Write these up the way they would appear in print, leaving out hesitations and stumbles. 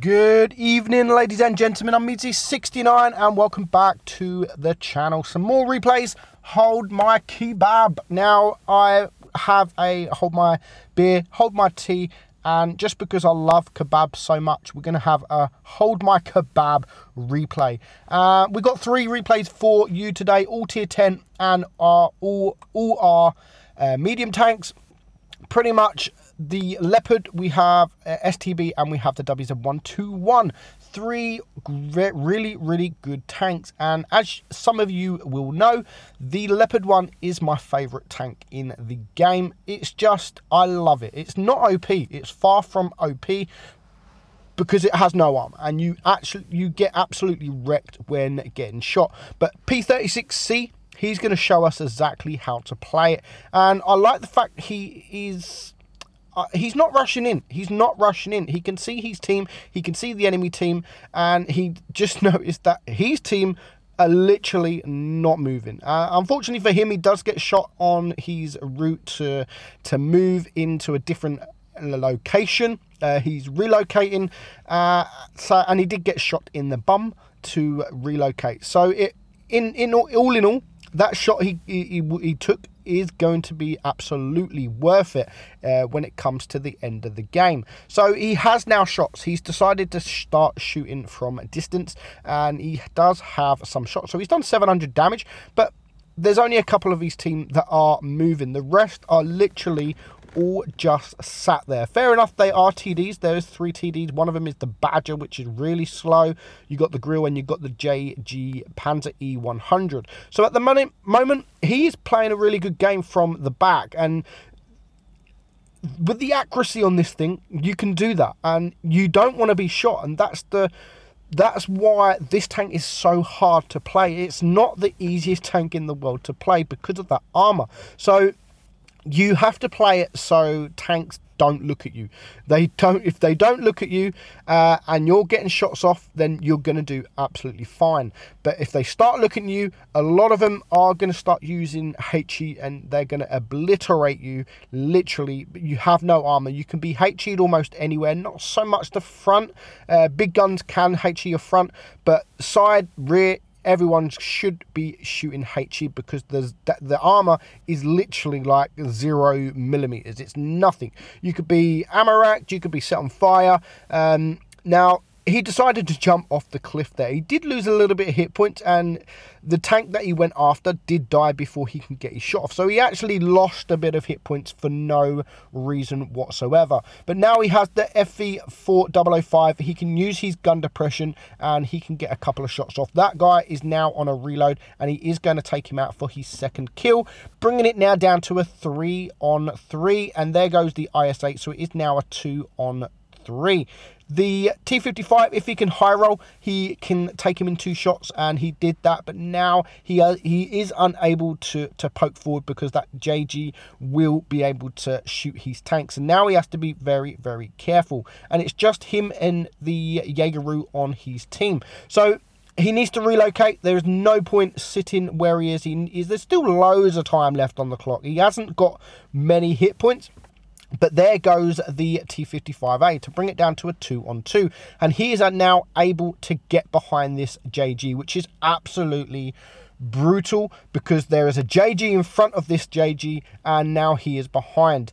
Good evening, ladies and gentlemen. I'm Meadsy69 and welcome back to the channel. Some more replays. Hold my kebab. Now I have a hold my beer, hold my tea, and just because I love kebab so much, we're going to have a hold my kebab replay. We've got 3 replays for you today, all tier 10 and all are medium tanks. Pretty much the Leopard, we have STB, and we have the WZ121. 3 really good tanks, and as some of you will know, the Leopard one is my favorite tank in the game. It's just, I love it. It's not OP, it's far from OP, because it has no armor, and you get absolutely wrecked when getting shot. But P36C, he's going to show us exactly how to play it, and I like the fact he's not rushing in. He's not rushing in. He can see his team. He can see the enemy team, and he just noticed that his team are literally not moving. Unfortunately for him, he does get shot on his route to move into a different location. He's relocating, and he did get shot in the bum to relocate. So all in all, that shot he took is going to be absolutely worth it when it comes to the end of the game. So he has now shots. He's decided to start shooting from a distance, and he does have some shots. So he's done 700 damage, but there's only a couple of his team that are moving. The rest are literally all just sat there. Fair enough, they are TDs. There's 3 TDs. One of them is the Badger, which is really slow. You got the Grill, and you got the JG Panzer E100. So at the moment, he's playing a really good game from the back, and with the accuracy on this thing, you can do that, and you don't want to be shot, and that's why this tank is so hard to play. It's not the easiest tank in the world to play because of that armor. So you have to play it so tanks don't look at you. If they don't look at you and you're getting shots off, then you're going to do absolutely fine. But if they start looking at you, a lot of them are going to start using HE, and they're going to obliterate you. Literally, you have no armor. You can be HE'd almost anywhere, not so much the front. Big guns can HE your front, but side, rear, everyone should be shooting HE, because the armor is literally like 0 millimeters. It's nothing. You could be ammo racked, you could be set on fire. Now, he decided to jump off the cliff there. He did lose a little bit of hit points, and the tank that he went after did die before he can get his shot off. So he actually lost a bit of hit points for no reason whatsoever. But now he has the FV4005. He can use his gun depression, and he can get a couple of shots off. That guy is now on a reload, and he is going to take him out for his second kill, bringing it now down to a 3-on-3. And there goes the IS-8. So it is now a 2-on-3. The T55, if he can high roll, he can take him in 2 shots, and he did that. But now he is unable to poke forward, because that JG will be able to shoot his tanks, and now he has to be very careful. And it's just him and the Jaegeru on his team. So he needs to relocate. There is no point sitting where he is. There's still loads of time left on the clock. He hasn't got many hit points. But there goes the T55A to bring it down to a 2-on-2. And he is now able to get behind this JG, which is absolutely brutal, because there is a JG in front of this JG, and now he is behind.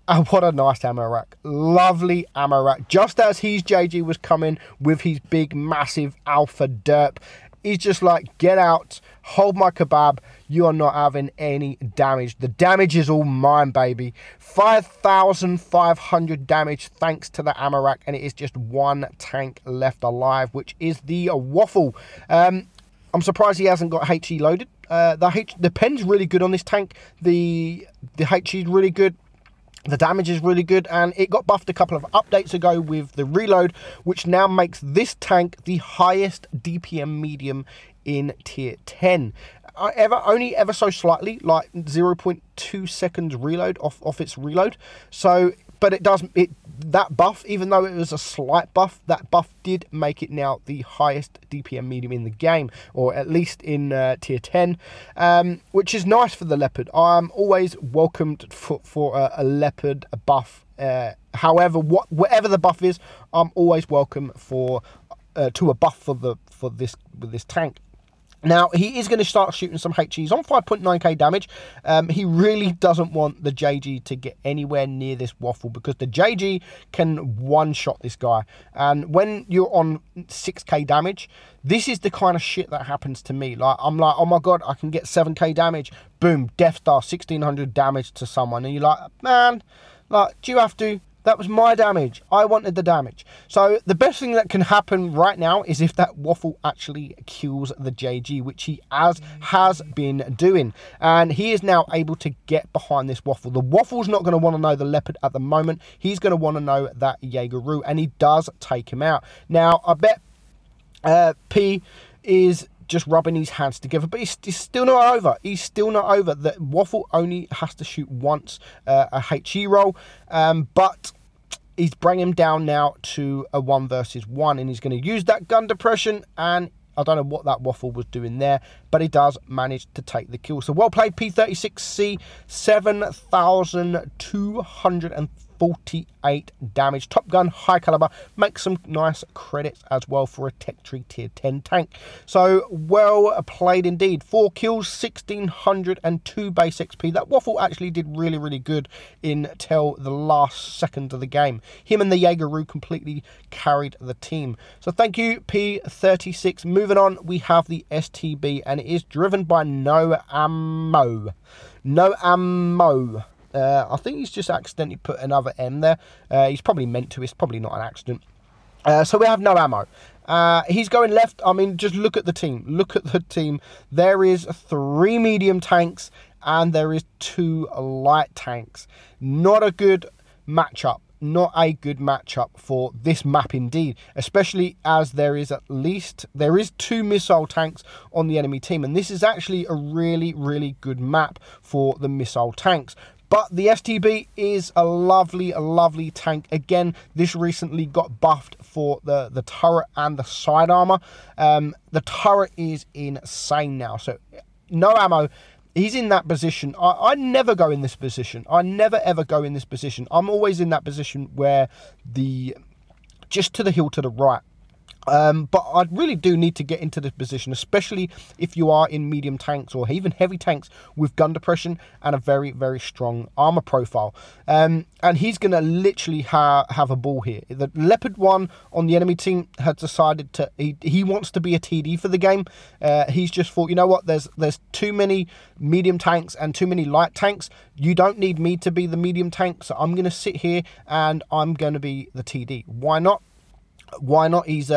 And what a nice ammo rack. Lovely ammo rack. Just as his JG was coming with his big, massive Alpha Derp, he's just like, get out, hold my kebab, you are not having any damage. The damage is all mine, baby. 5,500 damage thanks to the ammo rack, and it is just 1 tank left alive, which is the Waffle. I'm surprised he hasn't got HE loaded. The pen's really good on this tank. The HE is really good. The damage is really good, and it got buffed a couple of updates ago with the reload, which now makes this tank the highest DPM medium in tier 10. Only ever so slightly, like 0.2 seconds reload off its reload. So, but that buff, even though it was a slight buff, that buff did make it now the highest DPM medium in the game, or at least in tier 10, which is nice for the Leopard. I'm always welcomed for a Leopard buff However, whatever the buff is, I'm always welcome for to a buff for this tank. Now, he is going to start shooting some HE. He's on 5.9k damage. He really doesn't want the JG to get anywhere near this waffle, because the JG can one-shot this guy. And when you're on 6k damage, this is the kind of shit that happens to me. Like, I'm like, oh my god, I can get 7k damage. Boom, Death Star, 1600 damage to someone. And you're like, man, like, do you have to? That was my damage. I wanted the damage. So the best thing that can happen right now is if that waffle actually kills the JG, which he has been doing. And he is now able to get behind this waffle. The waffle's not going to want to know the leopard at the moment. He's going to want to know that Jaegeru, and he does take him out. Now, I bet P is just rubbing his hands together, but he's still not over. He's still not over. The waffle only has to shoot once a HE roll, but he's bringing him down now to a 1 versus 1, and he's going to use that gun depression, and I don't know what that waffle was doing there, but he does manage to take the kill. So well played, P36C, 7,248 damage. Top gun, high caliber, makes some nice credits as well for a tech tree tier 10 tank. So well played indeed. 4 kills, 1,602 base XP. That waffle actually did really, really good until the last second of the game. Him and the Jaegeru completely carried the team. So thank you, P36. Moving on, we have the STB, and it is driven by No Ammo. No Ammo. I think he's just accidentally put another M there. He's probably meant to. It's probably not an accident. So we have No Ammo. He's going left. I mean, just look at the team. Look at the team. There is 3 medium tanks and there is 2 light tanks. Not a good matchup. Not a good matchup for this map indeed, especially as there is 2 missile tanks on the enemy team, and this is actually a really, really good map for the missile tanks. But the STB is a lovely tank. Again, this recently got buffed for the turret and the side armor. The turret is insane now. So No Ammo, he's in that position. I never go in this position. I never ever go in this position. I'm always in that position where just to the hill to the right. But I really do need to get into this position, especially if you are in medium tanks or even heavy tanks with gun depression and a very, very strong armor profile. And he's going to literally have a ball here. The Leopard 1 on the enemy team has decided he wants to be a TD for the game. He's just thought, you know what, there's too many medium tanks and too many light tanks. You don't need me to be the medium tank, so I'm going to sit here and I'm going to be the TD. Why not? Why not? He's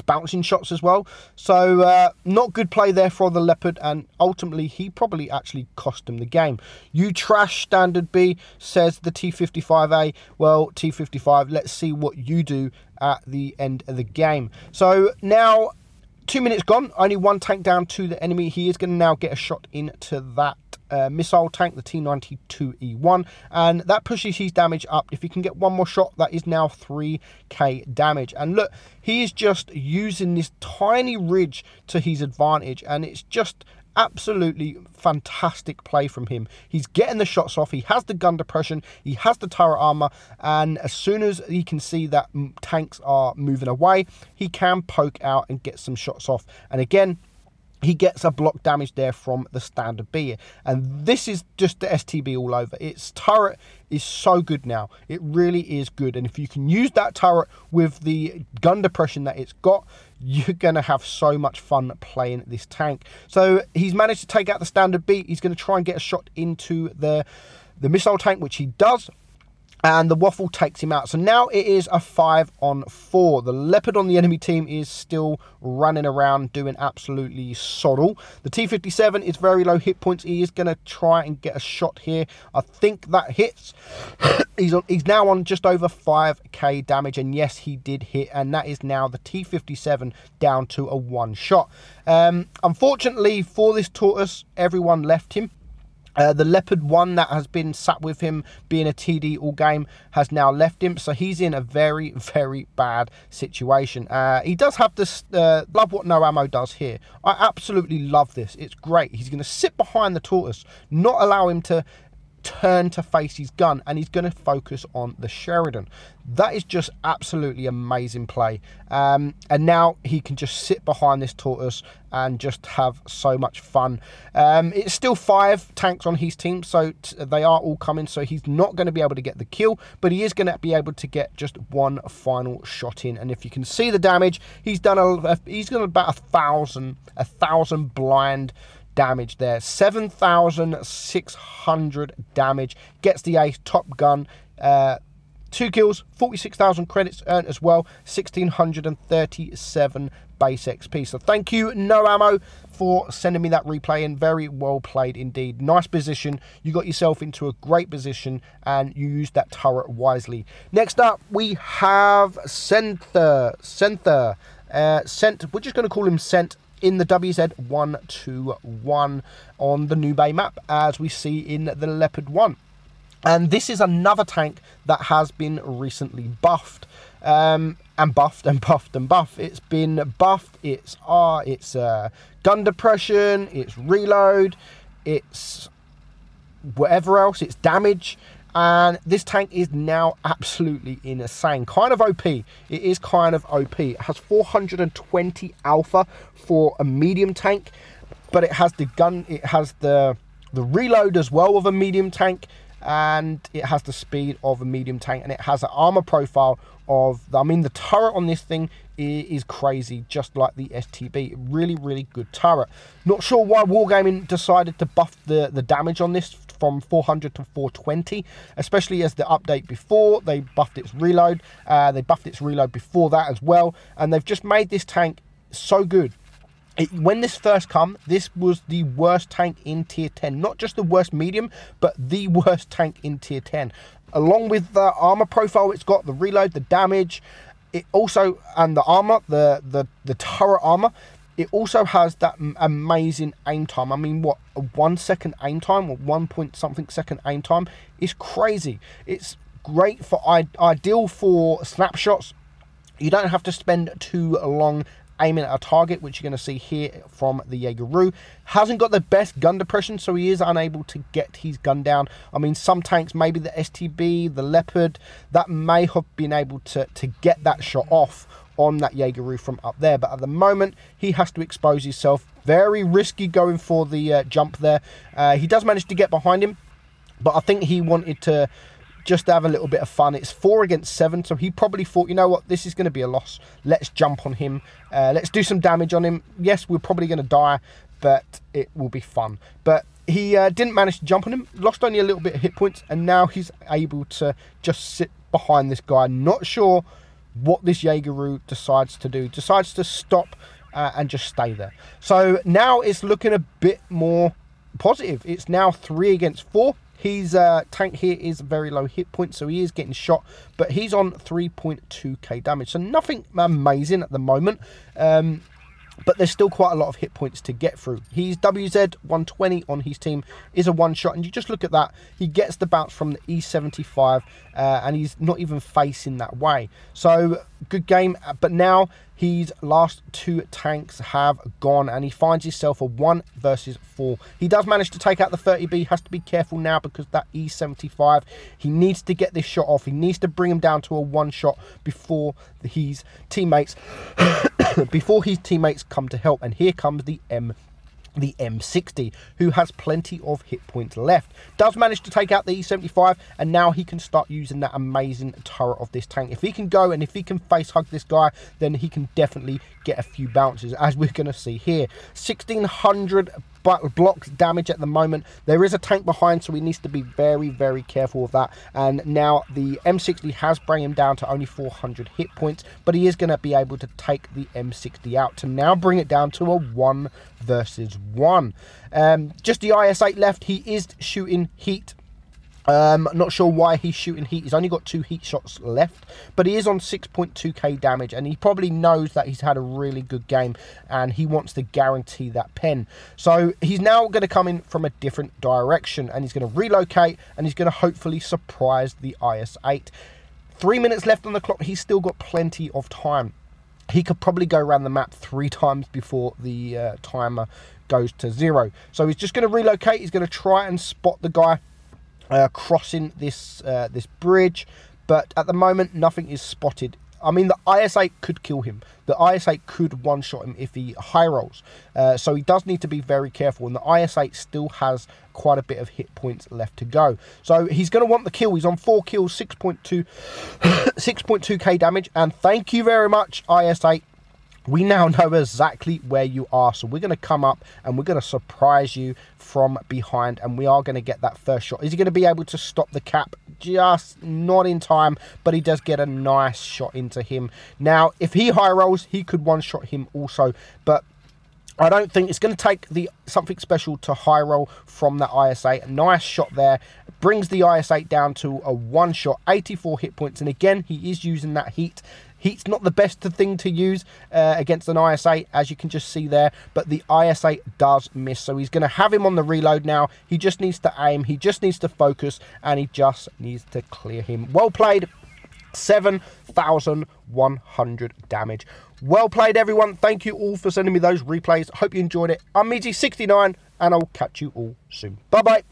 bouncing shots as well. So not good play there for the Leopard, and ultimately he probably actually cost him the game. You trash Standard B, says the T55A. Well, T55, let's see what you do at the end of the game. So now 2 minutes gone, only 1 tank down to the enemy. He is going to now get a shot into that missile tank, the T92E1, and that pushes his damage up. If he can get 1 more shot, that is now 3k damage. And look, he is just using this tiny ridge to his advantage, and it's just absolutely fantastic play from him. He's getting the shots off. He has the gun depression. He has the turret armor, and as soon as he can see that tanks are moving away, he can poke out and get some shots off. And again, he gets a block damage there from the Standard B. And this is just the STB all over. Its turret is so good now. It really is good. And if you can use that turret with the gun depression that it's got, you're going to have so much fun playing this tank. So he's managed to take out the Standard B. He's going to try and get a shot into the missile tank, which he does. And the waffle takes him out. So now it is a 5-on-4. The Leopard on the enemy team is still running around doing absolutely soddle. The T57 is very low hit points. He is going to try and get a shot here. I think that hits. He's now on just over 5k damage. And yes, he did hit. And that is now the T57 down to a 1 shot. Unfortunately for this tortoise, everyone left him. The Leopard 1 that has been sat with him being a TD all game has now left him. So he's in a very, very bad situation. He does have this, love what No Ammo does here. I absolutely love this. It's great. He's going to sit behind the tortoise, not allow him to turn to face his gun, and he's going to focus on the Sheridan. That is just absolutely amazing play. And now he can just sit behind this tortoise and just have so much fun. It's still 5 tanks on his team, so they are all coming, so he's not going to be able to get the kill, but he is going to be able to get just one final shot in. And if you can see the damage, he's done about 1,000 blind damage there. 7,600 damage, gets the ace, top gun, 2 kills, 46,000 credits earned as well, 1,637 base XP. So thank you, No Ammo, for sending me that replay in. Very well played indeed. Nice position. You got yourself into a great position and you used that turret wisely. Next up, we have Senther. We're just going to call him Sent in the WZ121 on the New Bay map, as we see in the Leopard 1. And this is another tank that has been recently buffed. And buffed. It's been buffed. It's gun depression, it's reload, it's whatever else, it's damage. And this tank is now absolutely insane. Kind of OP. It is kind of OP. It has 420 alpha for a medium tank, but it has the gun, it has the reload as well of a medium tank, and it has the speed of a medium tank, and it has an armor profile of, I mean, the turret on this thing is crazy, just like the STB. Really good turret. Not sure why Wargaming decided to buff the damage on this from 400 to 420, especially as the update before, they buffed its reload. They buffed its reload before that as well, and they've just made this tank so good. When this first come, this was the worst tank in tier 10. Not just the worst medium, but the worst tank in tier 10. Along with the armor profile it's got, the reload, the damage, it also, and the armor, the turret armor, it also has that amazing aim time. I mean, what, a 1 second aim time, or 1 point something second aim time is crazy. It's great for, ideal for snapshots. You don't have to spend too long aiming at a target, which you're going to see here from the Jaegeru. Hasn't got the best gun depression, so he is unable to get his gun down. I mean, some tanks, maybe the STB, the Leopard, that may have been able to get that shot off on that Jaegeru from up there, but at the moment he has to expose himself. Very risky going for the jump there. He does manage to get behind him, but I think he wanted to just to have a little bit of fun. It's 4 against 7, so he probably thought, you know what, this is going to be a loss. Let's jump on him. Let's do some damage on him. Yes, we're probably going to die, but it will be fun. But he didn't manage to jump on him, lost only a little bit of hit points, and now he's able to just sit behind this guy. Not sure what this Jaegeru decides to do. Decides to stop and just stay there. So now it's looking a bit more positive. It's now 3 against 4. His tank here is very low hit points, so he is getting shot, but he's on 3.2k damage, so nothing amazing at the moment, but there's still quite a lot of hit points to get through. His WZ120 on his team is a one-shot, and you just look at that, he gets the bounce from the E75, and he's not even facing that way. So, good game, but now his last 2 tanks have gone, and he finds himself a 1 versus 4. He does manage to take out the 30B, has to be careful now because that E75, he needs to get this shot off. He needs to bring him down to a 1-shot before his teammates come to help. And here comes the M60, who has plenty of hit points left. Does manage to take out the E75, and now he can start using that amazing turret of this tank. If he can go and if he can face hug this guy, then he can definitely get a few bounces, as we're going to see here. 1,600 blocks damage at the moment. There is a tank behind, so he needs to be very careful of that. And now the M60 has brought him down to only 400 hit points, but he is going to be able to take the M60 out to now bring it down to a 1 versus 1. Just the IS-8 left. He is shooting heat. Not sure why he's shooting heat. He's only got 2 heat shots left, but he is on 6.2k damage, and he probably knows that he's had a really good game and he wants to guarantee that pen. So he's now going to come in from a different direction, and he's going to relocate, and he's going to hopefully surprise the IS-8. 3 minutes left on the clock. He's still got plenty of time. He could probably go around the map 3 times before the timer goes to 0. So he's just going to relocate. He's going to try and spot the guy crossing this this bridge, but at the moment nothing is spotted. I mean, the IS-8 could kill him. The IS-8 could one-shot him if he high rolls. So he does need to be very careful. And the IS-8 still has quite a bit of hit points left to go. So he's going to want the kill. He's on 4 kills, 6.2k damage. And thank you very much, IS-8. We now know exactly where you are. So we're going to come up and we're going to surprise you from behind. And we are going to get that first shot. Is he going to be able to stop the cap? Just not in time. But he does get a nice shot into him. Now, if he high rolls, he could one-shot him also. But I don't think it's going to take something special to high roll from that IS-8. A nice shot there. Brings the IS-8 down to a one-shot. 84 hit points. And again, he is using that heat. Heat's not the best thing to use against an IS-8, as you can just see there, but the IS-8 does miss. So he's going to have him on the reload now. He just needs to aim, he just needs to focus, and he just needs to clear him. Well played. 7,100 damage. Well played, everyone. Thank you all for sending me those replays. Hope you enjoyed it. I'm Meadsy69, and I'll catch you all soon. Bye-bye.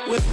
With